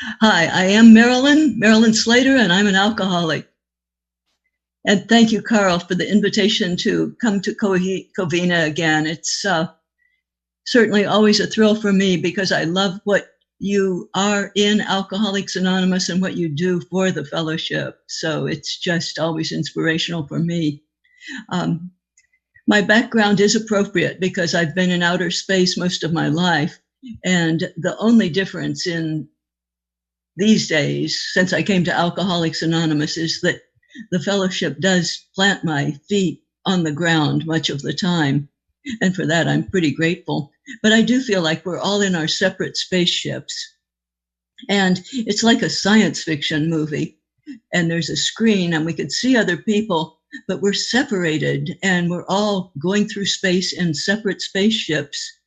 Hi, I am Marilyn Slater, and I'm an alcoholic. And thank you, Carl, for the invitation to come to Covina again. It's certainly always a thrill for me because I love what you are in Alcoholics Anonymous and what you do for the fellowship. So it's just always inspirational for me. My background is appropriate because I've been in outer space most of my life. And the only difference in these days, since I came to Alcoholics Anonymous, is that the fellowship does plant my feet on the ground much of the time. And for that, I'm pretty grateful. But I do feel like we're all in our separate spaceships. And it's like a science fiction movie. And there's a screen and we could see other people, but we're separated and we're all going through space in separate spaceships,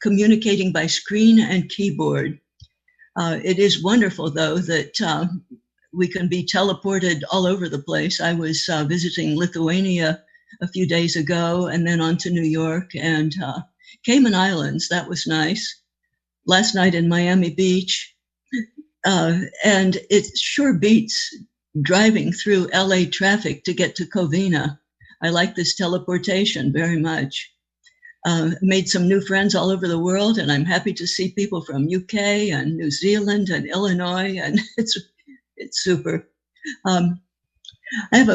communicating by screen and keyboard. It is wonderful, though, that we can be teleported all over the place. I was visiting Lithuania a few days ago and then on to New York and Cayman Islands. That was nice. Last night in Miami Beach. And it sure beats driving through LA traffic to get to Covina. I like this teleportation very much. Made some new friends all over the world, and I'm happy to see people from UK and New Zealand and Illinois, and it's super. I have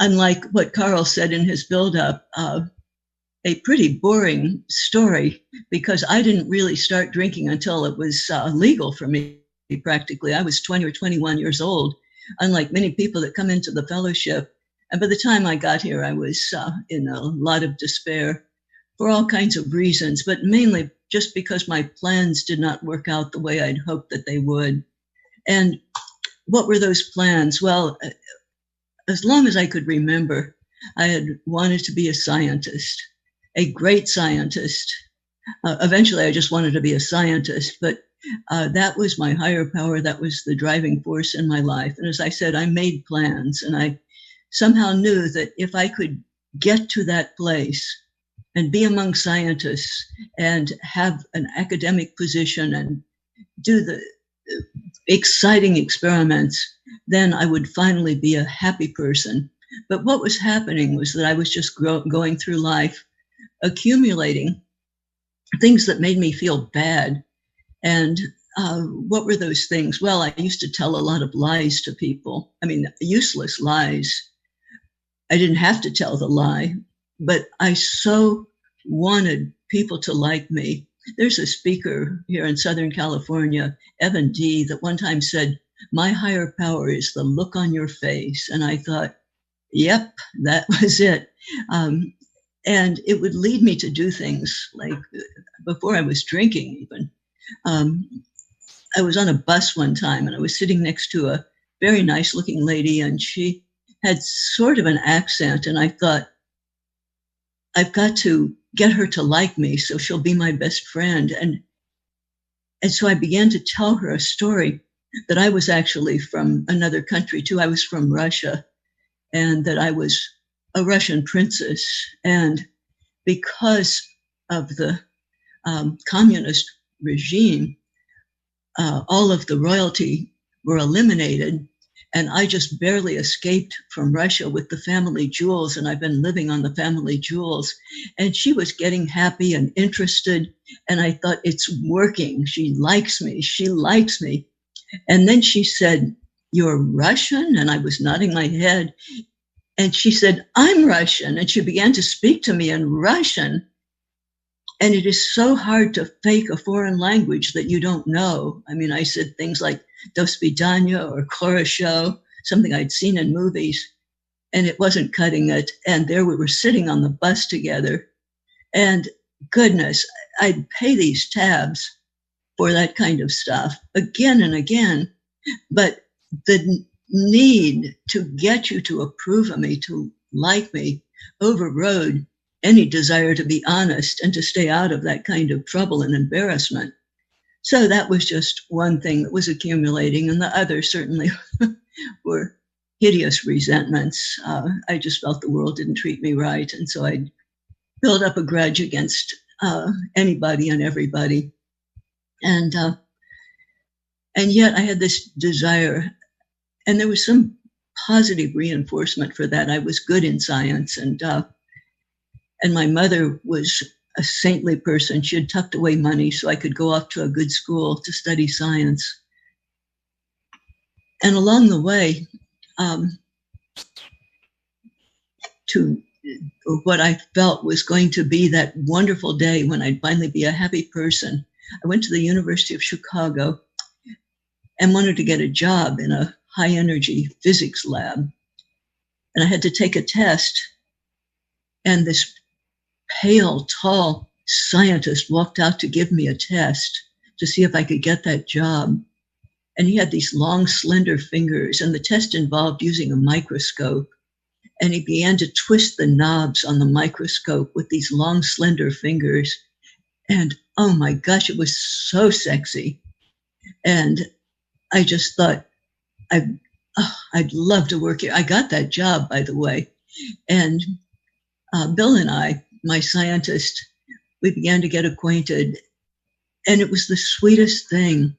unlike what Carl said in his build-up, a pretty boring story because I didn't really start drinking until it was legal for me, practically. I was 20 or 21 years old, unlike many people that come into the fellowship. And by the time I got here, I was in a lot of despair for all kinds of reasons, but mainly just because my plans did not work out the way I'd hoped that they would. And what were those plans? Well, as long as I could remember, I had wanted to be a scientist, a great scientist. Eventually, I just wanted to be a scientist, but that was my higher power. That was the driving force in my life. And as I said, I made plans, and I somehow knew that if I could get to that place and be among scientists and have an academic position and do the exciting experiments, then I would finally be a happy person. But what was happening was that I was just going through life, accumulating things that made me feel bad. And what were those things? Well, I used to tell a lot of lies to people. I mean, useless lies. I didn't have to tell the lie, but I so wanted people to like me. There's a speaker here in Southern California, Evan D., that one time said, "My higher power is the look on your face." And I thought, yep, that was it. And it would lead me to do things like before I was drinking even. I was on a bus one time and I was sitting next to a very nice looking lady and she had sort of an accent, and I thought, I've got to get her to like me so she'll be my best friend. And so I began to tell her a story that I was actually from another country too. I was from Russia, and that I was a Russian princess. And because of the communist regime, all of the royalty were eliminated. And I just barely escaped from Russia with the family jewels, and I've been living on the family jewels. And she was getting happy and interested, and I thought, it's working. She likes me. She likes me. And then she said, "You're Russian?" And I was nodding my head. And she said, "I'm Russian." And she began to speak to me in Russian. And it is so hard to fake a foreign language that you don't know. I mean, I said things like "Do svidaniya" or "Korosho," something I'd seen in movies, and it wasn't cutting it. And there we were sitting on the bus together. And goodness, I'd pay these tabs for that kind of stuff again and again. But the need to get you to approve of me, to like me, overrode any desire to be honest and to stay out of that kind of trouble and embarrassment. So that was just one thing that was accumulating, and the other certainly were hideous resentments. I just felt the world didn't treat me right, and so I'd build up a grudge against anybody and everybody. And And yet I had this desire, and there was some positive reinforcement for that. I was good in science, and my mother was a saintly person. She had tucked away money so I could go off to a good school to study science. And along the way, to what I felt was going to be that wonderful day when I'd finally be a happy person, I went to the University of Chicago and wanted to get a job in a high energy physics lab. And I had to take a test. And this pale, tall scientist walked out to give me a test to see if I could get that job. And he had these long, slender fingers, and the test involved using a microscope. And he began to twist the knobs on the microscope with these long, slender fingers. And oh my gosh, it was so sexy. And I just thought, I'd love to work here. I got that job, by the way. And Bill and I, my scientist, we began to get acquainted. And it was the sweetest thing.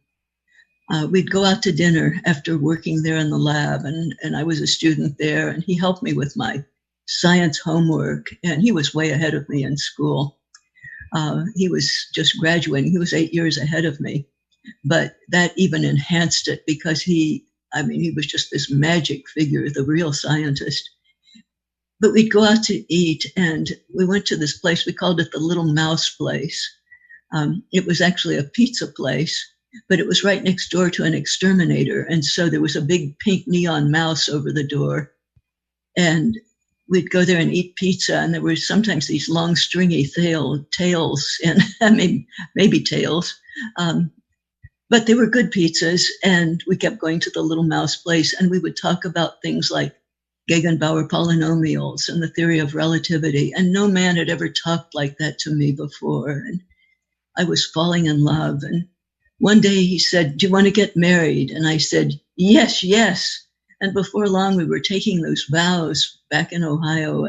We'd go out to dinner after working there in the lab, and I was a student there, and he helped me with my science homework, and he was way ahead of me in school. He was just graduating. He was 8 years ahead of me, but that even enhanced it because he was just this magic figure, the real scientist. But we'd go out to eat, and we went to this place. We called it the Little Mouse Place. It was actually a pizza place, but it was right next door to an exterminator. And so there was a big pink neon mouse over the door. And we'd go there and eat pizza. And there were sometimes these long, stringy tails, and maybe tails. But they were good pizzas. And we kept going to the Little Mouse Place. And we would talk about things like Gegenbauer polynomials and the theory of relativity. And no man had ever talked like that to me before. And I was falling in love. And one day he said, "Do you want to get married?" And I said, "Yes, yes." And before long, we were taking those vows back in Ohio,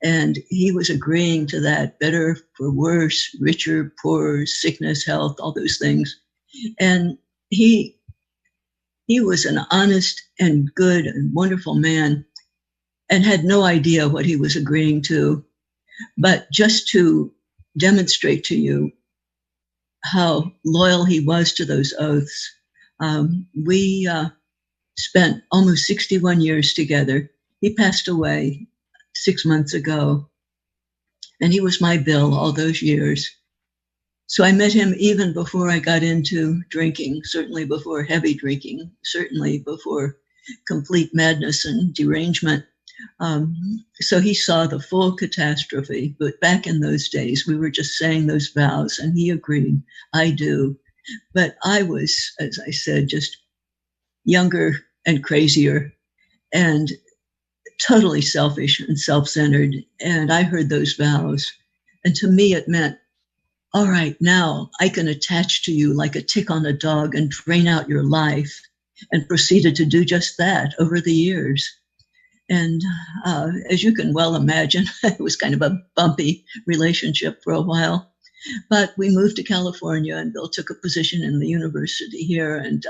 and he was agreeing to that, better for worse, richer, poorer, sickness, health, all those things. And he was an honest and good and wonderful man and had no idea what he was agreeing to. But just to demonstrate to you how loyal he was to those oaths. We spent almost 61 years together. He passed away 6 months ago, and he was my Bill all those years. So I met him even before I got into drinking, certainly before heavy drinking, certainly before complete madness and derangement. So he saw the full catastrophe, but back in those days, we were just saying those vows, and he agreed, I do. But I was, as I said, just younger and crazier and totally selfish and self-centered. And I heard those vows. And to me, it meant, all right, now I can attach to you like a tick on a dog and drain out your life, and proceeded to do just that over the years. And as you can well imagine, it was kind of a bumpy relationship for a while. But we moved to California, and Bill took a position in the university here. And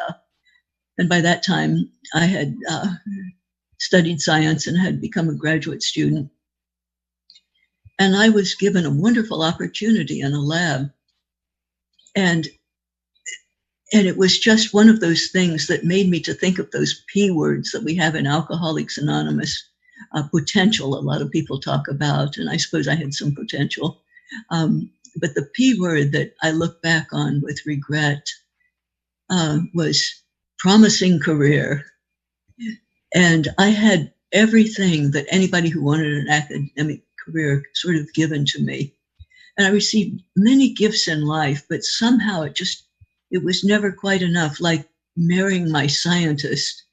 by that time, I had studied science and had become a graduate student. And I was given a wonderful opportunity in a lab. And it was just one of those things that made me to think of those P words that we have in Alcoholics Anonymous, potential, a lot of people talk about, and I suppose I had some potential. But the P word that I look back on with regret was promising career. And I had everything that anybody who wanted an academic career sort of given to me. And I received many gifts in life, but somehow it was never quite enough, like marrying my scientist.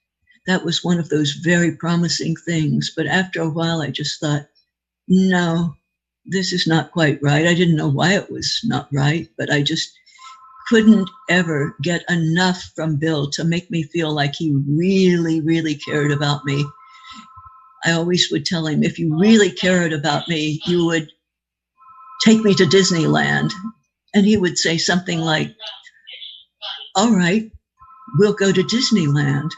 That was one of those very promising things. But after a while, I just thought, no, this is not quite right. I didn't know why it was not right, but I just couldn't ever get enough from Bill to make me feel like he really, really cared about me. I always would tell him, if you really cared about me, you would take me to Disneyland. And he would say something like, all right, we'll go to Disneyland.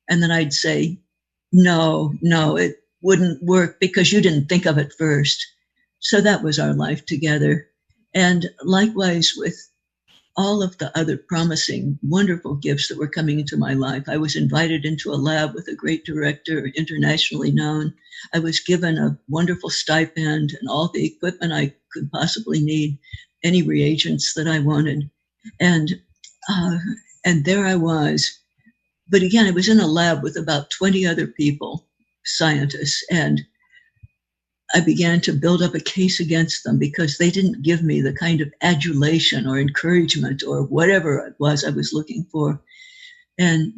And then I'd say, no, it wouldn't work because you didn't think of it first. So that was our life together. And likewise with all of the other promising, wonderful gifts that were coming into my life. I was invited into a lab with a great director, internationally known. I was given a wonderful stipend and all the equipment I could possibly need, any reagents that I wanted. And there I was. But again, I was in a lab with about 20 other people, scientists, and I began to build up a case against them because they didn't give me the kind of adulation or encouragement or whatever it was I was looking for. And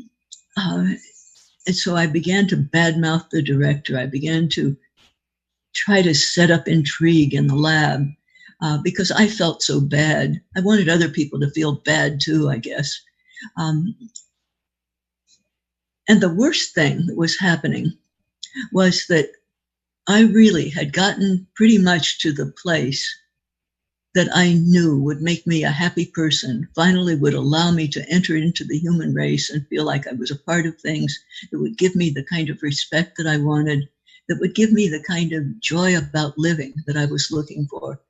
so I began to badmouth the director. I began to try to set up intrigue in the lab because I felt so bad. I wanted other people to feel bad too, I guess. And the worst thing that was happening was that I really had gotten pretty much to the place that I knew would make me a happy person, finally would allow me to enter into the human race and feel like I was a part of things, that would give me the kind of respect that I wanted, that would give me the kind of joy about living that I was looking for.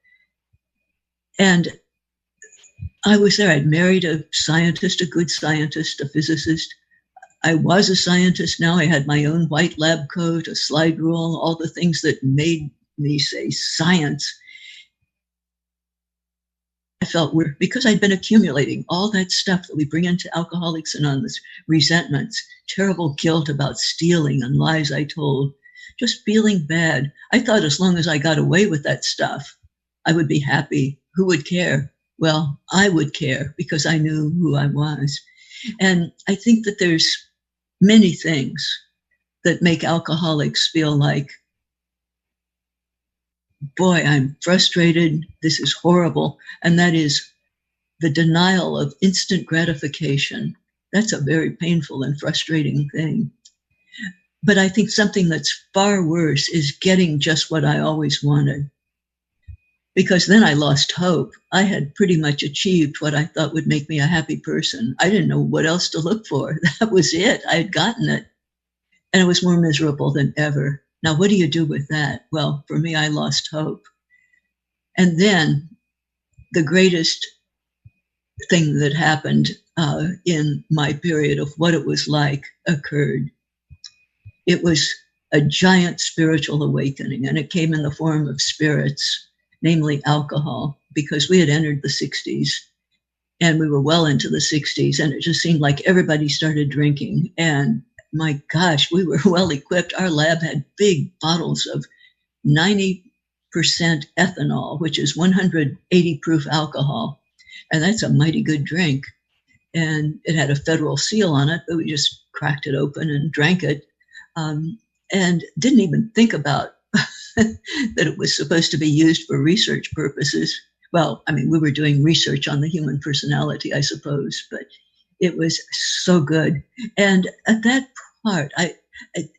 And I was there. I'd married a scientist, a good scientist, a physicist. I was a scientist now. I had my own white lab coat, a slide rule, all the things that made me say science. I felt weird because I'd been accumulating all that stuff that we bring into Alcoholics Anonymous, resentments, terrible guilt about stealing and lies I told, just feeling bad. I thought as long as I got away with that stuff, I would be happy. Who would care? Well, I would care because I knew who I was. And I think that there's many things that make alcoholics feel like, boy, I'm frustrated, this is horrible. And that is the denial of instant gratification. That's a very painful and frustrating thing. But I think something that's far worse is getting just what I always wanted. Because then I lost hope. I had pretty much achieved what I thought would make me a happy person. I didn't know what else to look for. That was it. I had gotten it. And it was more miserable than ever. Now, what do you do with that? Well, for me, I lost hope. And then the greatest thing that happened in my period of what it was like occurred. It was a giant spiritual awakening, and it came in the form of spirits, namely alcohol, because we had entered the 60s and we were well into the 60s, and it just seemed like everybody started drinking. And my gosh, we were well equipped. Our lab had big bottles of 90% ethanol, which is 180 proof alcohol. And that's a mighty good drink. And it had a federal seal on it, but we just cracked it open and drank it. And didn't even think about that it was supposed to be used for research purposes. Well, I mean, we were doing research on the human personality, I suppose, but it was so good. And at that part,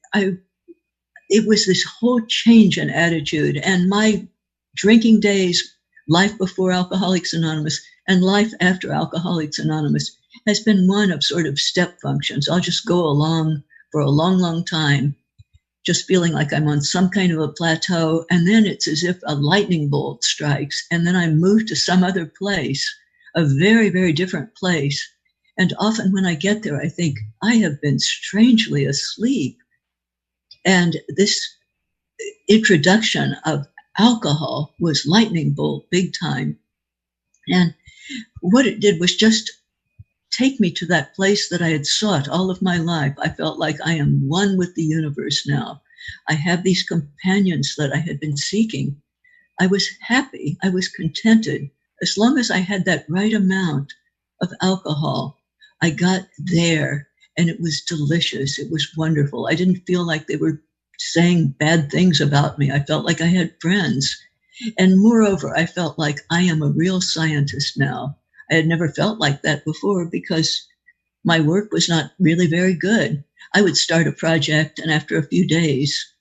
it was this whole change in attitude. And my drinking days, life before Alcoholics Anonymous and life after Alcoholics Anonymous, has been one of sort of step functions. I'll just go along for a long, long time, just feeling like I'm on some kind of a plateau. And then it's as if a lightning bolt strikes. And then I move to some other place, a very, very different place. And often when I get there, I think I have been strangely asleep. And this introduction of alcohol was lightning bolt, big time. And what it did was just take me to that place that I had sought all of my life. I felt like I am one with the universe now. I have these companions that I had been seeking. I was happy. I was contented. As long as I had that right amount of alcohol, I got there, and it was delicious. It was wonderful. I didn't feel like they were saying bad things about me. I felt like I had friends. And moreover, I felt like I am a real scientist now. I had never felt like that before because my work was not really very good. I would start a project, and after a few days,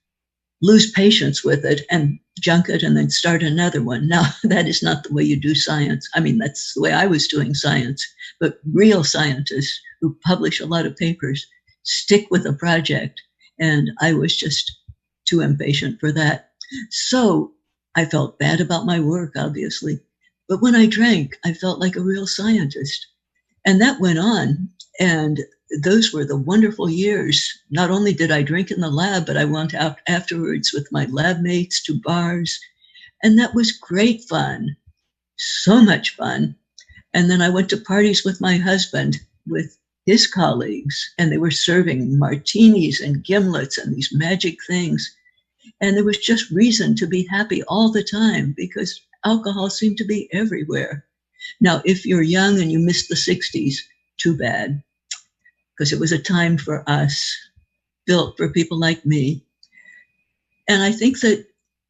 lose patience with it and junk it and then start another one. Now, that is not the way you do science. I mean, that's the way I was doing science. But real scientists who publish a lot of papers stick with a project. And I was just too impatient for that. So I felt bad about my work, obviously. But when I drank, I felt like a real scientist. And that went on. And those were the wonderful years. Not only did I drink in the lab, but I went out afterwards with my lab mates to bars. And that was great fun. So much fun. And then I went to parties with my husband, with his colleagues, and they were serving martinis and gimlets and these magic things. And there was just reason to be happy all the time because alcohol seemed to be everywhere. Now, if you're young and you missed the 60s, too bad, because it was a time for us, built for people like me. And I think that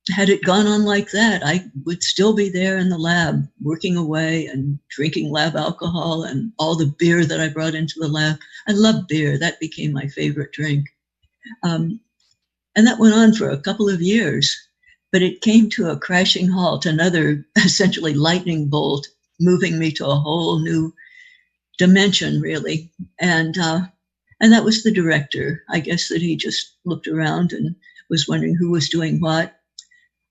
had it gone on like that, I would still be there in the lab, working away and drinking lab alcohol and all the beer that I brought into the lab. I love beer. That became my favorite drink. And that went on for a couple of years, but it came to a crashing halt, another essentially lightning bolt, moving me to a whole new dimension, really. And that was the director. I guess that he just looked around and was wondering who was doing what.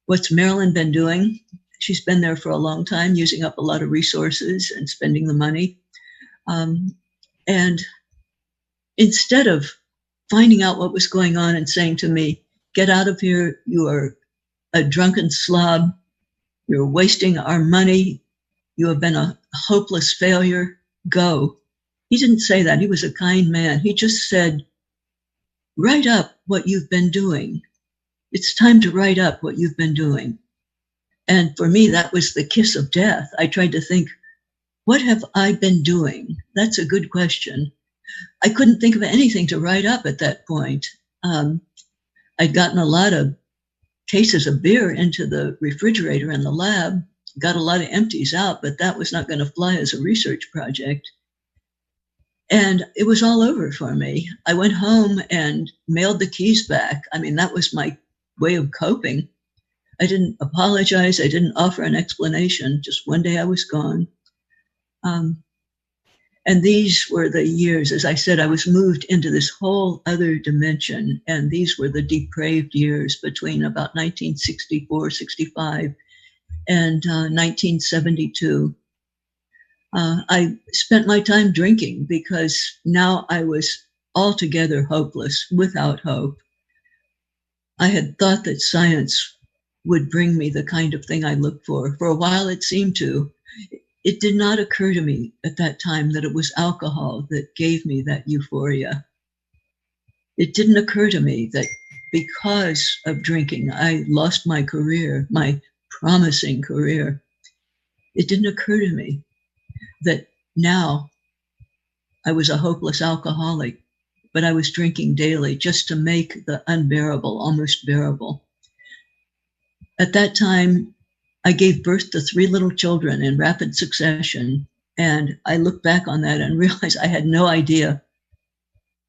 What's Marilyn been doing? She's been there for a long time, using up a lot of resources and spending the money. And instead of finding out what was going on and saying to me, get out of here, you are a drunken slob, you're wasting our money, you have been a hopeless failure, go. He didn't say that. He was a kind man. He just said, write up what you've been doing. It's time to write up what you've been doing. And for me, that was the kiss of death. I tried to think, what have I been doing? That's a good question. I couldn't think of anything to write up at that point. I'd gotten a lot of cases of beer into the refrigerator in the lab, got a lot of empties out, but that was not going to fly as a research project. And it was all over for me. I went home and mailed the keys back. I mean, that was my way of coping. I didn't apologize. I didn't offer an explanation. Just one day I was gone. And these were the years, as I said, I was moved into this whole other dimension. And these were the depraved years between about 1964, 65 and 1972. I spent my time drinking because now I was altogether hopeless, without hope. I had thought that science would bring me the kind of thing I looked for. For a while it seemed to. It did not occur to me at that time that it was alcohol that gave me that euphoria. It didn't occur to me that because of drinking, I lost my career, my promising career. It didn't occur to me that now I was a hopeless alcoholic, but I was drinking daily just to make the unbearable almost bearable. At that time, I gave birth to 3 little children in rapid succession, and I look back on that and realize I had no idea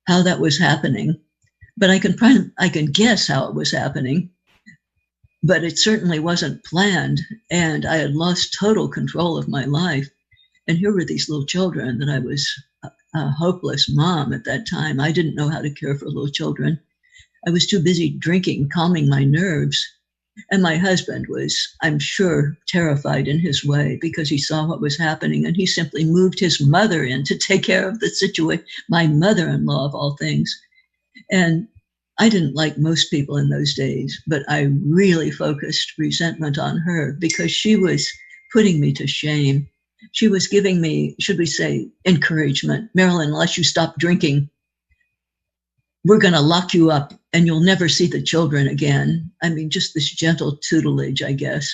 how that was happening, but I can guess how it was happening, but it certainly wasn't planned, and I had lost total control of my life. And here were these little children that I was a hopeless mom at that time. I didn't know how to care for little children. I was too busy drinking, calming my nerves. And my husband was, I'm sure, terrified in his way because he saw what was happening, and he simply moved his mother in to take care of the situation, my mother-in-law of all things. And I didn't like most people in those days, but I really focused resentment on her because she was putting me to shame. She was giving me, should we say, encouragement. Marilyn, unless you stop drinking, we're going to lock you up and you'll never see the children again. I mean, just this gentle tutelage, I guess.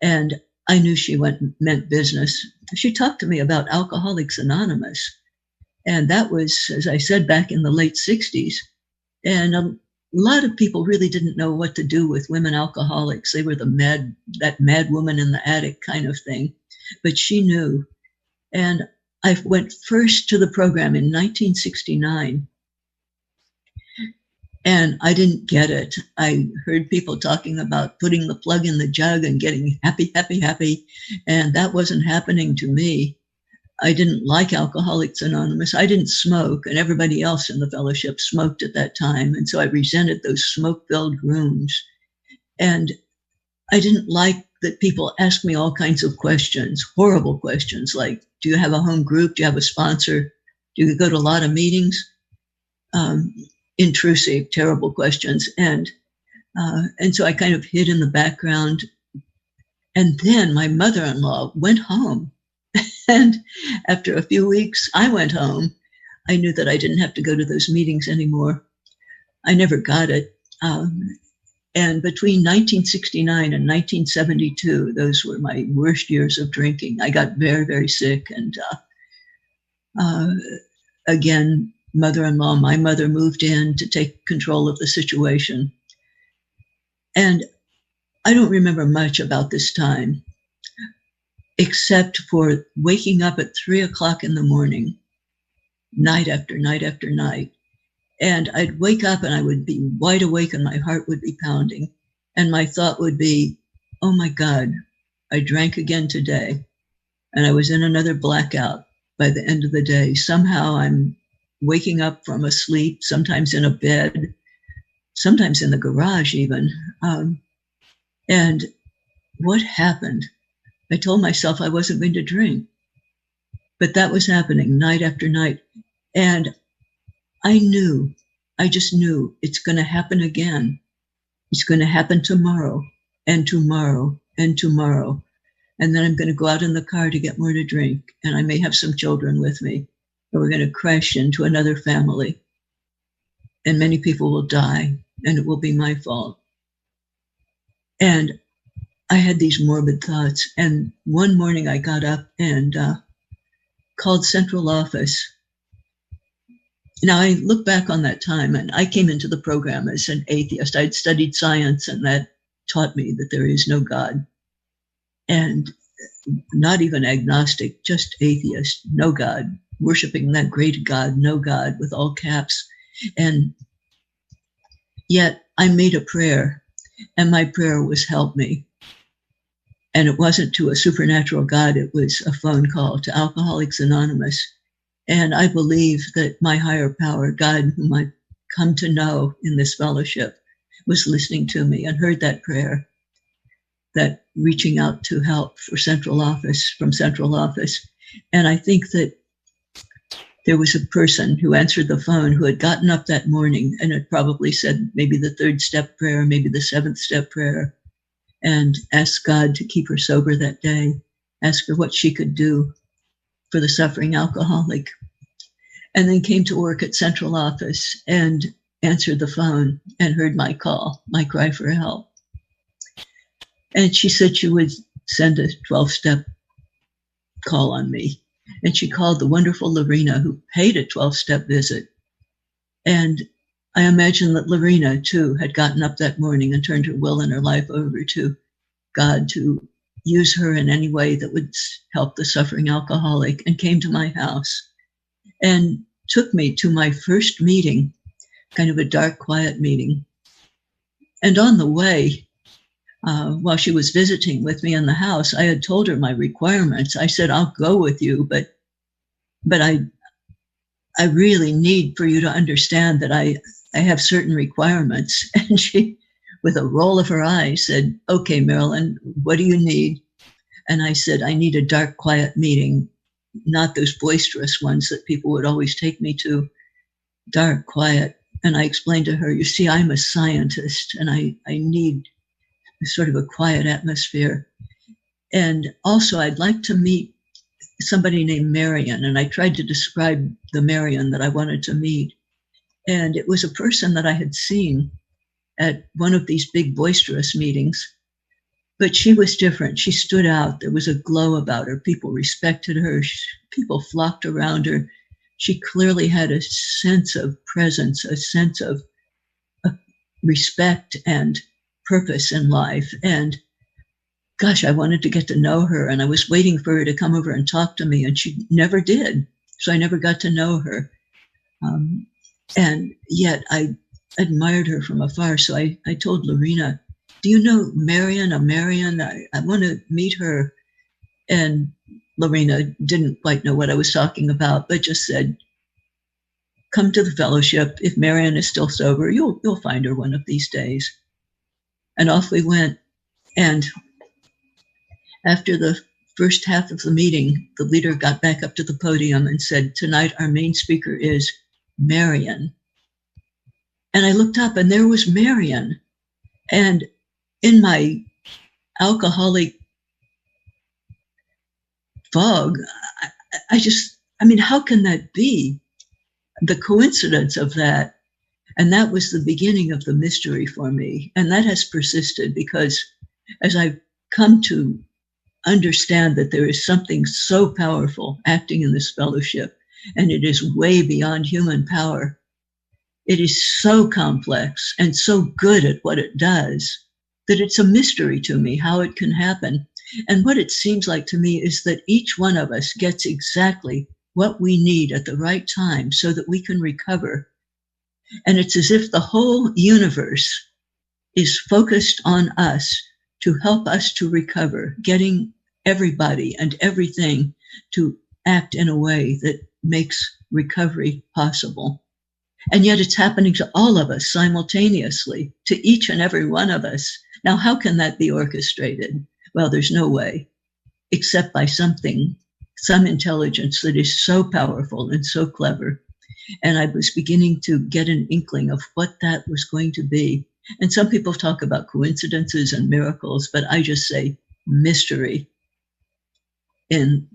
And I knew she meant business. She talked to me about Alcoholics Anonymous. And that was, as I said, back in the late 60s. And a lot of people really didn't know what to do with women alcoholics. They were that mad woman in the attic kind of thing. But she knew. And I went first to the program in 1969. And I didn't get it. I heard people talking about putting the plug in the jug and getting happy, happy, happy. And that wasn't happening to me. I didn't like Alcoholics Anonymous. I didn't smoke, and everybody else in the fellowship smoked at that time. And so I resented those smoke-filled rooms. And I didn't like that people asked me all kinds of questions, horrible questions, like, do you have a home group? Do you have a sponsor? Do you go to a lot of meetings? Intrusive, terrible questions. And so I kind of hid in the background. And then my mother-in-law went home. And after a few weeks, I went home. I knew that I didn't have to go to those meetings anymore. I never got it. And between 1969 and 1972, those were my worst years of drinking. I got very, very sick. And again, mother-in-law, my mother moved in to take control of the situation. And I don't remember much about this time, except for waking up at 3 o'clock in the morning, night after night after night. And I'd wake up and I would be wide awake and my heart would be pounding. And my thought would be, oh my God, I drank again today. And I was in another blackout by the end of the day. Somehow I'm waking up from a sleep, sometimes in a bed, sometimes in the garage even. And what happened? I told myself I wasn't going to drink, but that was happening night after night. And I just knew it's going to happen again. It's going to happen tomorrow and tomorrow and tomorrow. And then I'm going to go out in the car to get more to drink. And I may have some children with me. And we're going to crash into another family. And many people will die. And it will be my fault. And I had these morbid thoughts. And one morning I got up and called central office. Now, I look back on that time, and I came into the program as an atheist. I'd studied science, and that taught me that there is no God. And not even agnostic, just atheist, no God, worshiping that great God, no God, with all caps. And yet I made a prayer, and my prayer was, help me. And it wasn't to a supernatural God, it was a phone call to Alcoholics Anonymous. And I believe that my higher power, God, whom I've come to know in this fellowship, was listening to me and heard that prayer, that reaching out to help for central office, from central office. And I think that there was a person who answered the phone who had gotten up that morning and had probably said maybe the 3rd step prayer, maybe the 7th step prayer, and asked God to keep her sober that day, ask her what she could do for the suffering alcoholic, and then came to work at central office and answered the phone and heard my call, my cry for help. And she said she would send a 12-step call on me. And she called the wonderful Lorena, who paid a 12-step visit. And I imagine that Lorena, too, had gotten up that morning and turned her will and her life over to God to use her in any way that would help the suffering alcoholic, and came to my house and took me to my first meeting, kind of a dark, quiet meeting. And on the way, while she was visiting with me in the house, I had told her my requirements. I said, I'll go with you, but I really need for you to understand that I have certain requirements. And she, with a roll of her eyes, said, okay, Marilyn, what do you need? And I said, I need a dark, quiet meeting, not those boisterous ones that people would always take me to. Dark, quiet. And I explained to her, you see, I'm a scientist and I need sort of a quiet atmosphere. And also I'd like to meet somebody named Marion. And I tried to describe the Marion that I wanted to meet. And it was a person that I had seen at one of these big boisterous meetings. But she was different. She stood out. There was a glow about her. People respected her. People flocked around her. She clearly had a sense of presence, a sense of respect and purpose in life. And gosh, I wanted to get to know her. And I was waiting for her to come over and talk to me. And she never did. So I never got to know her. And yet I admired her from afar. So I told Lorena, do you know Marion? I want to meet her. And Lorena didn't quite know what I was talking about, but just said, come to the fellowship. If Marion is still sober, you'll find her one of these days. And off we went. And after the first half of the meeting, the leader got back up to the podium and said, tonight our main speaker is Marion. And I looked up and there was Marion. And in my alcoholic fog, I mean, how can that be? The coincidence of that. And that was the beginning of the mystery for me. And that has persisted because as I've come to understand that there is something so powerful acting in this fellowship, and it is way beyond human power. It is so complex and so good at what it does that it's a mystery to me how it can happen. And what it seems like to me is that each one of us gets exactly what we need at the right time so that we can recover. And it's as if the whole universe is focused on us to help us to recover, getting everybody and everything to act in a way that makes recovery possible. And yet it's happening to all of us simultaneously, to each and every one of us. Now, how can that be orchestrated? Well, there's no way, except by something, some intelligence that is so powerful and so clever. And I was beginning to get an inkling of what that was going to be. And some people talk about coincidences and miracles, but I just say mystery. And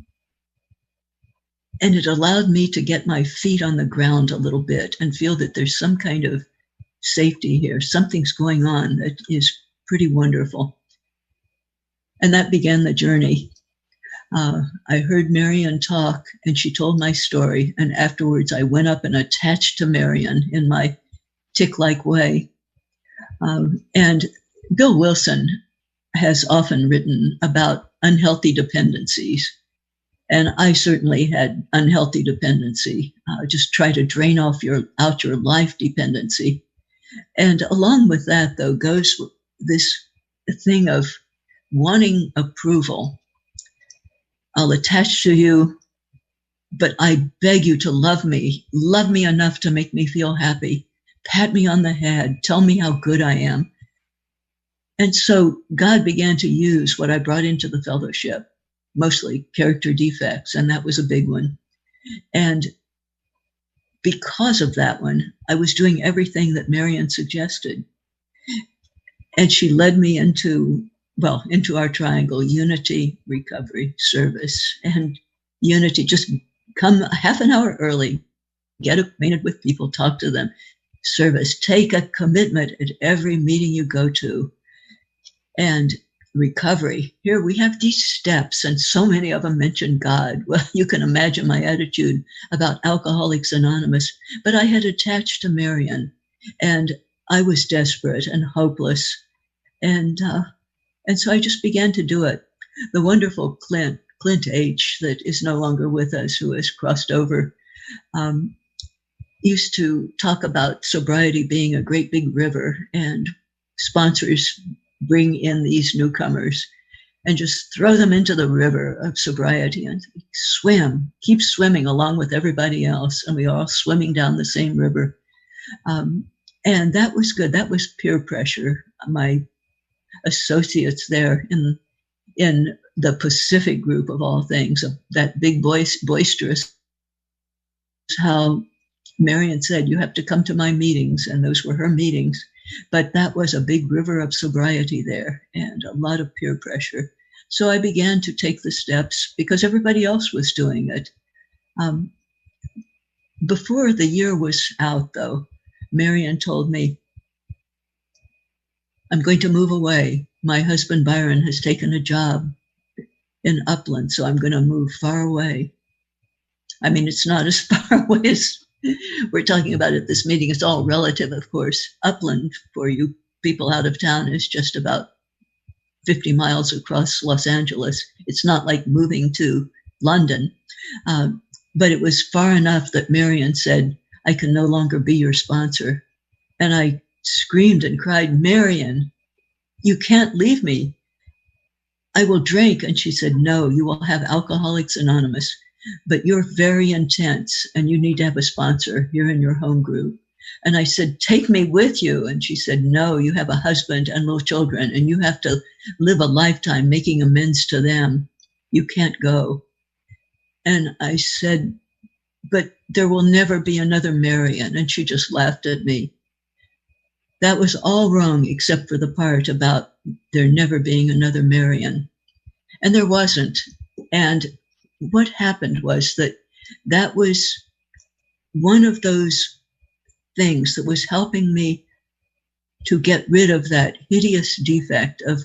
it allowed me to get my feet on the ground a little bit and feel that there's some kind of safety here. Something's going on that is pretty wonderful. And that began the journey. I heard Marion talk and she told my story. And afterwards I went up and attached to Marion in my tick-like way. And Bill Wilson has often written about unhealthy dependencies. And I certainly had unhealthy dependency. Just try to drain out your life dependency. And along with that, though, goes this thing of wanting approval. I'll attach to you, but I beg you to love me enough to make me feel happy. Pat me on the head, tell me how good I am. And so God began to use what I brought into the fellowship, mostly character defects, and that was a big one. And because of that one, I was doing everything that Marion suggested. And she led me into our triangle: unity, recovery, service. And unity, just come half an hour early, get acquainted with people, talk to them. Service, take a commitment at every meeting you go to. And recovery, here we have these steps, and so many of them mention God. Well, you can imagine my attitude about Alcoholics Anonymous, but I had attached to Marion, and I was desperate and hopeless. And so I just began to do it. The wonderful Clint H., that is no longer with us, who has crossed over, used to talk about sobriety being a great big river, and sponsors bring in these newcomers and just throw them into the river of sobriety and keep swimming along with everybody else. And we are all swimming down the same river. And that was good. That was peer pressure. My associates there in the Pacific Group, of all things, that big boisterous, how Marion said, you have to come to my meetings, and those were her meetings. But that was a big river of sobriety there and a lot of peer pressure. So I began to take the steps because everybody else was doing it. Before the year was out, though, Marion told me, I'm going to move away. My husband, Byron, has taken a job in Upland, so I'm going to move far away. I mean, it's not as far away as we're talking about at this meeting. It's all relative, of course. Upland, for you people out of town, is just about 50 miles across Los Angeles. It's not like moving to London. But it was far enough that Marion said, I can no longer be your sponsor. And I screamed and cried, Marion, you can't leave me. I will drink. And she said, no, you will have Alcoholics Anonymous, but you're very intense and you need to have a sponsor. You're in your home group. And I said, take me with you. And she said, no, you have a husband and little children and you have to live a lifetime making amends to them. You can't go. And I said, but there will never be another Marion. And she just laughed at me. That was all wrong except for the part about there never being another Marion. And there wasn't. And what happened was that was one of those things that was helping me to get rid of that hideous defect of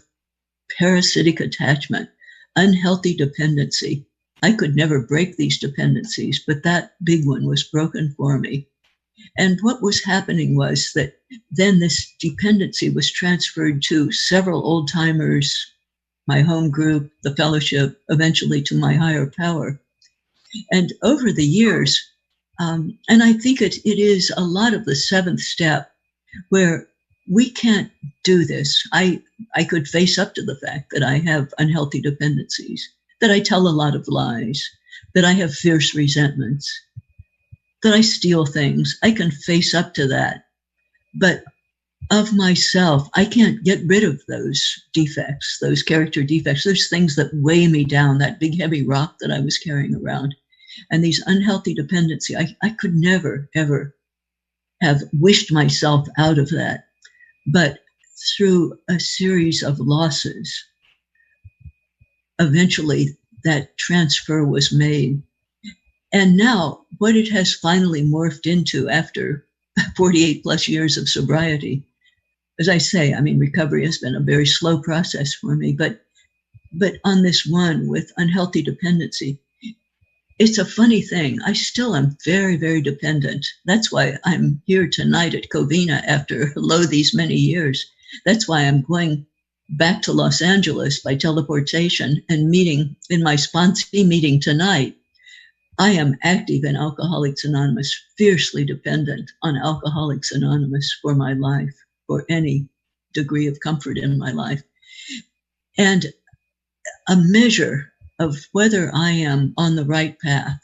parasitic attachment, unhealthy dependency. I could never break these dependencies, but that big one was broken for me. And what was happening was that then this dependency was transferred to several old timers, my home group, the fellowship, eventually to my higher power. And over the years, and I think it is a lot of the seventh step where we can't do this. I could face up to the fact that I have unhealthy dependencies, that I tell a lot of lies, that I have fierce resentments, that I steal things. I can face up to that. But of myself, I can't get rid of those defects, those character defects, those things that weigh me down, that big heavy rock that I was carrying around. And these unhealthy dependency, I could never, ever have wished myself out of that. But through a series of losses, eventually that transfer was made. And now what it has finally morphed into after 48 plus years of sobriety, as I say, I mean, recovery has been a very slow process for me, but on this one with unhealthy dependency, it's a funny thing. I still am very, very dependent. That's why I'm here tonight at Covina after these many years. That's why I'm going back to Los Angeles by teleportation and meeting in my sponsee meeting tonight. I am active in Alcoholics Anonymous, fiercely dependent on Alcoholics Anonymous for my life, for any degree of comfort in my life. And a measure of whether I am on the right path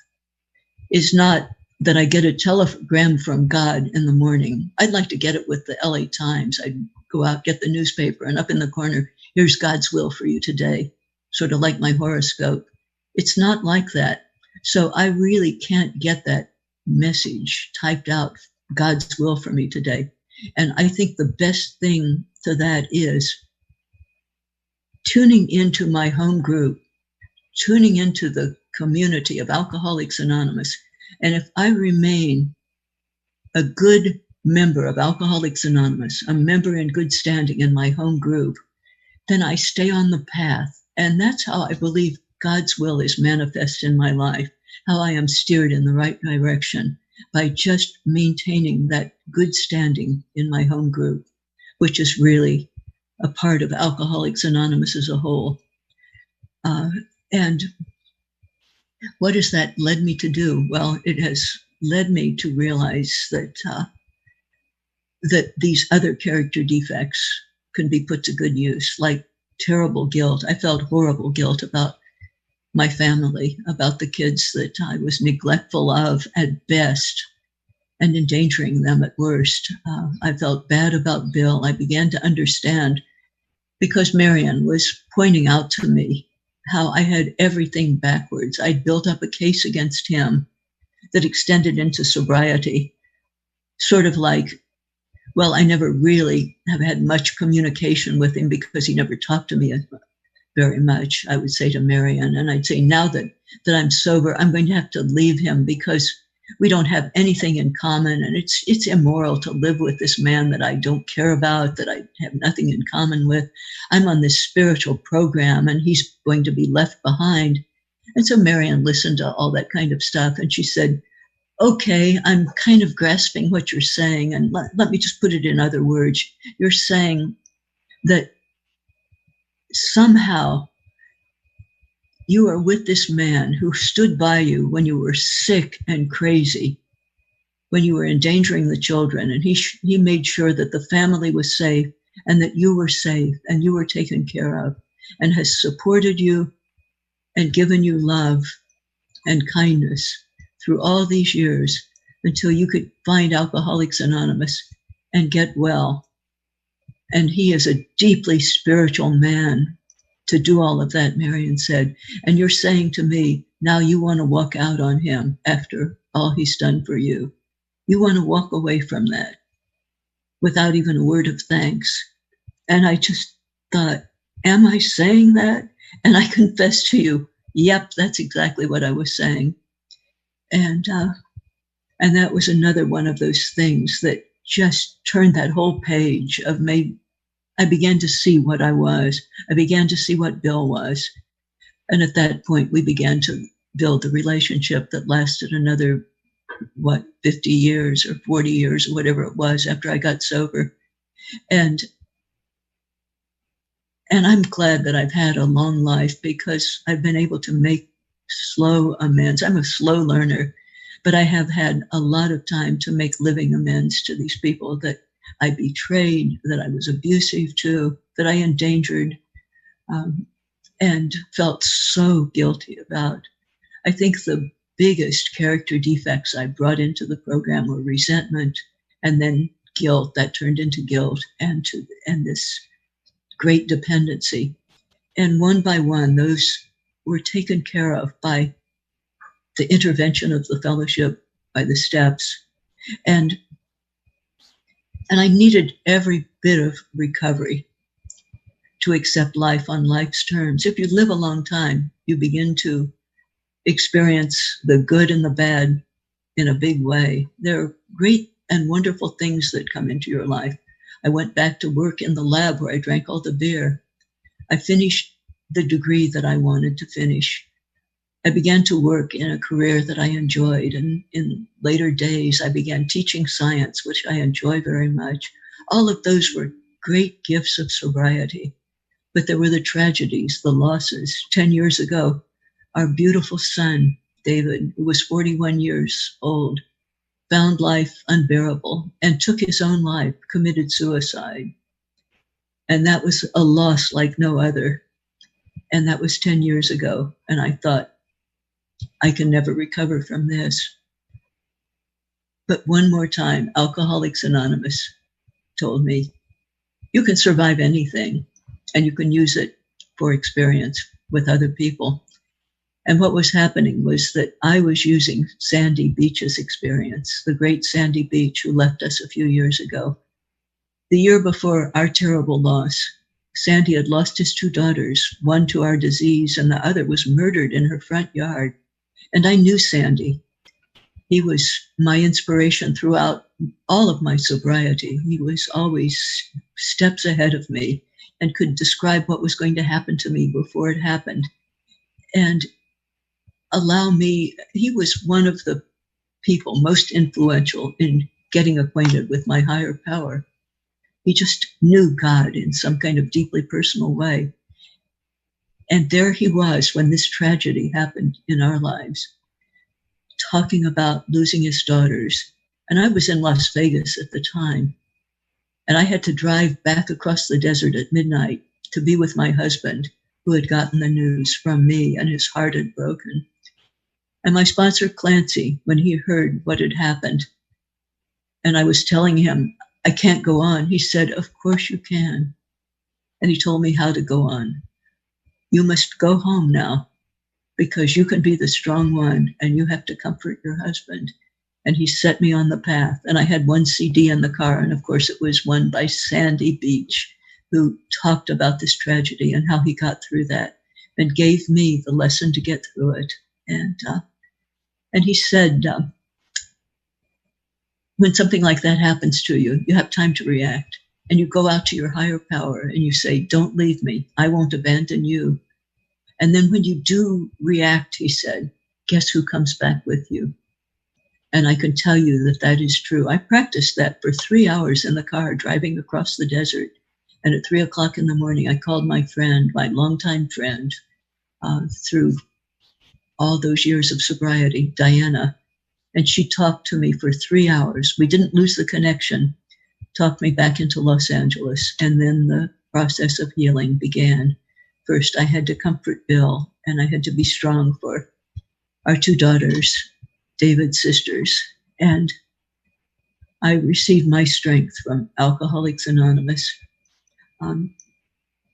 is not that I get a telegram from God in the morning. I'd like to get it with the LA Times. I'd go out, get the newspaper, and up in the corner, here's God's will for you today, sort of like my horoscope. It's not like that. So I really can't get that message typed out, God's will for me today. And I think the best thing to that is tuning into my home group, tuning into the community of Alcoholics Anonymous. And if I remain a good member of Alcoholics Anonymous, a member in good standing in my home group, then I stay on the path. And that's how I believe God's will is manifest in my life, how I am steered in the right direction by just maintaining that good standing in my home group, which is really a part of Alcoholics Anonymous as a whole. And what has that led me to do? Well, it has led me to realize that that these other character defects can be put to good use, like terrible guilt. I felt horrible guilt about my family, about the kids that I was neglectful of at best and endangering them at worst. I felt bad about Bill. I began to understand because Marion was pointing out to me how I had everything backwards. I'd built up a case against him that extended into sobriety, sort of like, well, I never really have had much communication with him because he never talked to me very much, I would say to Marion. And I'd say, now that I'm sober, I'm going to have to leave him because we don't have anything in common. And it's immoral to live with this man that I don't care about, that I have nothing in common with. I'm on this spiritual program and he's going to be left behind. And so Marion listened to all that kind of stuff. And she said, okay, I'm kind of grasping what you're saying. And let me just put it in other words. You're saying that somehow you are with this man who stood by you when you were sick and crazy, when you were endangering the children, and he made sure that the family was safe and that you were safe and you were taken care of, and has supported you and given you love and kindness through all these years until you could find Alcoholics Anonymous and get well. And he is a deeply spiritual man to do all of that, Marion said. And you're saying to me, now you want to walk out on him after all he's done for you. You want to walk away from that without even a word of thanks. And I just thought, am I saying that? And I confessed to you, yep, that's exactly what I was saying. And that was another one of those things that just turned that whole page of me. I began to see what I was. I began to see what Bill was. And at that point, we began to build a relationship that lasted another, 50 years or 40 years or whatever it was after I got sober. And I'm glad that I've had a long life because I've been able to make slow amends. I'm a slow learner, but I have had a lot of time to make living amends to these people that I betrayed, that I was abusive to, that I endangered, and felt so guilty about. I think the biggest character defects I brought into the program were resentment and then guilt that turned into guilt and this great dependency. And one by one, those were taken care of by the intervention of the fellowship, by the steps. And I needed every bit of recovery to accept life on life's terms. If you live a long time, you begin to experience the good and the bad in a big way. There are great and wonderful things that come into your life. I went back to work in the lab where I drank all the beer. I finished the degree that I wanted to finish. I began to work in a career that I enjoyed, and in later days, I began teaching science, which I enjoy very much. All of those were great gifts of sobriety, but there were the tragedies, the losses. 10 years ago, our beautiful son, David, who was 41 years old, found life unbearable and took his own life, committed suicide. And that was a loss like no other. And that was 10 years ago. And I thought, I can never recover from this. But one more time, Alcoholics Anonymous told me, you can survive anything and you can use it for experience with other people. And what was happening was that I was using Sandy Beach's experience, the great Sandy Beach who left us a few years ago. The year before our terrible loss, Sandy had lost his 2 daughters, one to our disease and the other was murdered in her front yard. And I knew Sandy. He was my inspiration throughout all of my sobriety. He was always steps ahead of me and could describe what was going to happen to me before it happened. And he was one of the people most influential in getting acquainted with my higher power. He just knew God in some kind of deeply personal way. And there he was when this tragedy happened in our lives, talking about losing his daughters. And I was in Las Vegas at the time. And I had to drive back across the desert at midnight to be with my husband, who had gotten the news from me and his heart had broken. And my sponsor, Clancy, when he heard what had happened, and I was telling him, I can't go on, he said, of course you can. And he told me how to go on. You must go home now because you can be the strong one and you have to comfort your husband. And he set me on the path. And I had one CD in the car. And of course it was one by Sandy Beach, who talked about this tragedy and how he got through that and gave me the lesson to get through it. And he said, when something like that happens to you, you have time to react. And you go out to your higher power and you say, don't leave me. I won't abandon you. And then when you do react, he said, guess who comes back with you? And I can tell you that that is true. I practiced that for 3 hours in the car driving across the desert. And at 3 o'clock in the morning, I called my friend, my longtime friend, through all those years of sobriety, Diana. And she talked to me for 3 hours. We didn't lose the connection, talked me back into Los Angeles. And then the process of healing began. First, I had to comfort Bill, and I had to be strong for our 2 daughters, David's sisters. And I received my strength from Alcoholics Anonymous.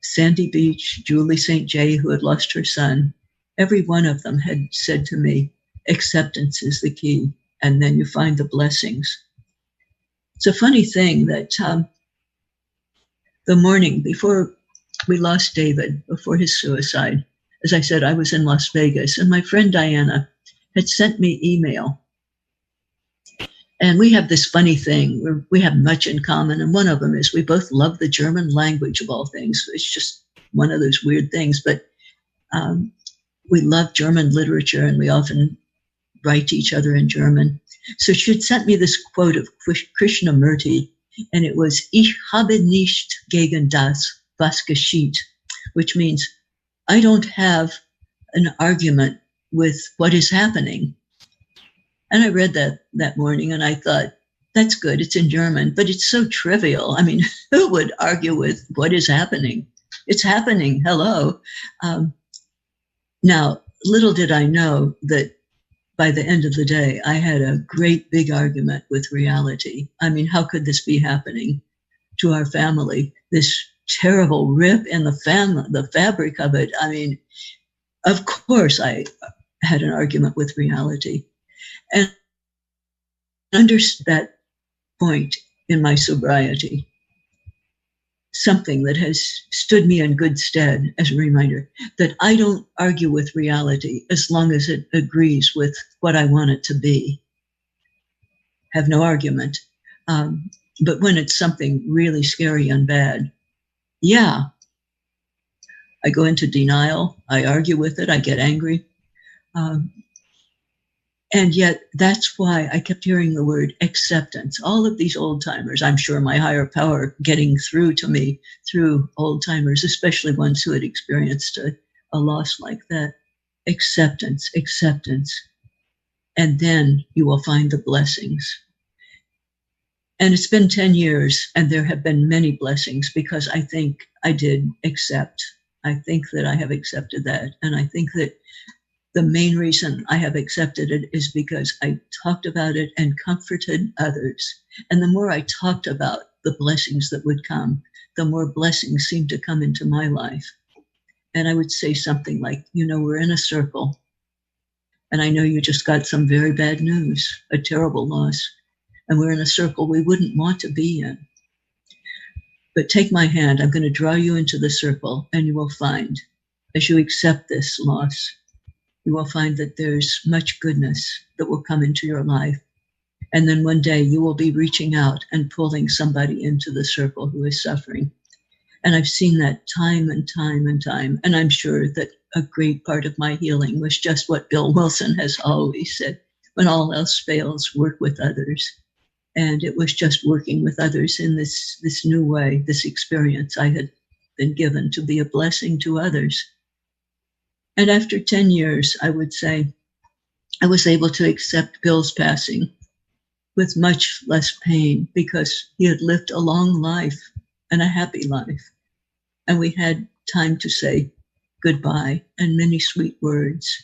Sandy Beach, Julie St. J., who had lost her son, every one of them had said to me, acceptance is the key, and then you find the blessings. It's a funny thing that the morning before we lost David, before his suicide, as I said, I was in Las Vegas, and my friend Diana had sent me email. And we have this funny thing where we have much in common, and one of them is we both love the German language of all things. It's just one of those weird things, but we love German literature, and we often write to each other in German. So she had sent me this quote of Krishnamurti, and it was, Ich habe nicht gegen das, was geschieht, which means I don't have an argument with what is happening. And I read that morning, and I thought, that's good, it's in German, but it's so trivial. I mean, who would argue with what is happening? It's happening, hello. Now, little did I know that by the end of the day, I had a great big argument with reality. I mean, how could this be happening to our family? This terrible rip in the fabric of it. I mean, of course I had an argument with reality. And under that point in my sobriety, something that has stood me in good stead as a reminder that I don't argue with reality as long as it agrees with what I want it to be. Have no argument. But when it's something really scary and bad, yeah, I go into denial. I argue with it. I get angry. And yet that's why I kept hearing the word acceptance. All of these old timers, I'm sure my higher power getting through to me through old timers, especially ones who had experienced a loss like that. Acceptance, acceptance. And then you will find the blessings. And it's been 10 years, and there have been many blessings because I think I did accept. I think that I have accepted that. And I think that the main reason I have accepted it is because I talked about it and comforted others. And the more I talked about the blessings that would come, the more blessings seemed to come into my life. And I would say something like, we're in a circle. And I know you just got some very bad news, a terrible loss. And we're in a circle we wouldn't want to be in. But take my hand, I'm going to draw you into the circle, and you will find, as you accept this loss, you will find that there's much goodness that will come into your life. And then one day you will be reaching out and pulling somebody into the circle who is suffering. And I've seen that time and time and time. And I'm sure that a great part of my healing was just what Bill Wilson has always said, when all else fails, work with others. And it was just working with others in this new way, this experience I had been given to be a blessing to others. And after 10 years, I would say, I was able to accept Bill's passing with much less pain because he had lived a long life and a happy life. And we had time to say goodbye and many sweet words.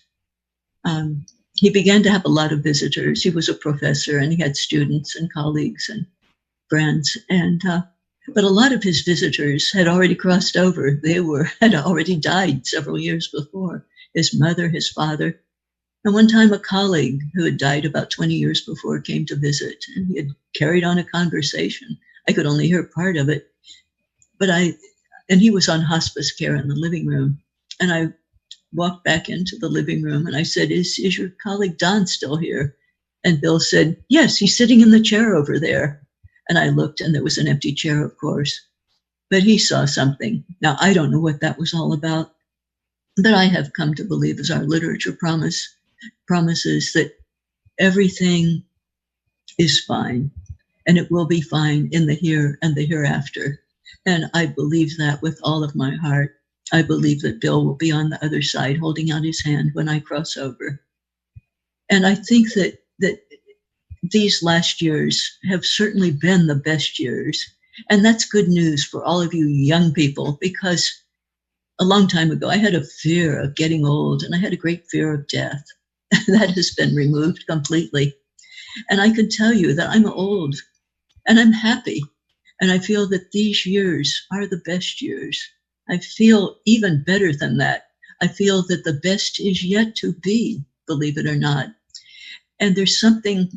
He began to have a lot of visitors. He was a professor and he had students and colleagues and friends. But a lot of his visitors had already crossed over. They had already died several years before. His mother, his father. And one time a colleague who had died about 20 years before came to visit, and he had carried on a conversation. I could only hear part of it. And he was on hospice care in the living room. And I walked back into the living room and I said, is your colleague Don still here? And Bill said, yes, he's sitting in the chair over there. And I looked and there was an empty chair, of course. But he saw something. Now, I don't know what that was all about, but I have come to believe, as our literature promises, that everything is fine and it will be fine in the here and the hereafter. And I believe that with all of my heart. I believe that Bill will be on the other side holding out his hand when I cross over. And I think that these last years have certainly been the best years. And that's good news for all of you young people, because a long time ago, I had a fear of getting old, and I had a great fear of death. That has been removed completely. And I can tell you that I'm old and I'm happy. And I feel that these years are the best years. I feel even better than that. I feel that the best is yet to be, believe it or not. And there's something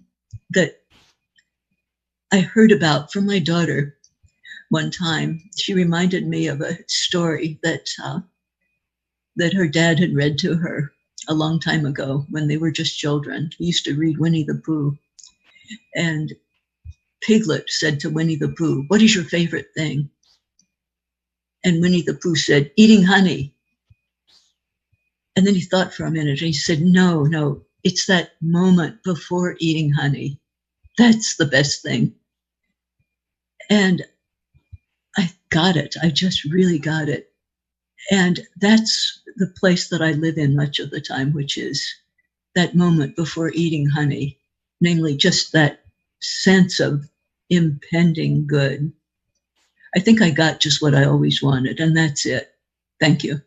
that I heard about from my daughter one time. She reminded me of a story that her dad had read to her a long time ago when they were just children. He used to read Winnie the Pooh. And Piglet said to Winnie the Pooh, "What is your favorite thing?" And Winnie the Pooh said, "Eating honey." And then he thought for a minute and he said, no, it's that moment before eating honey. That's the best thing. And I got it. I just really got it. And that's the place that I live in much of the time, which is that moment before eating honey, namely just that sense of impending good. I think I got just what I always wanted, and that's it. Thank you.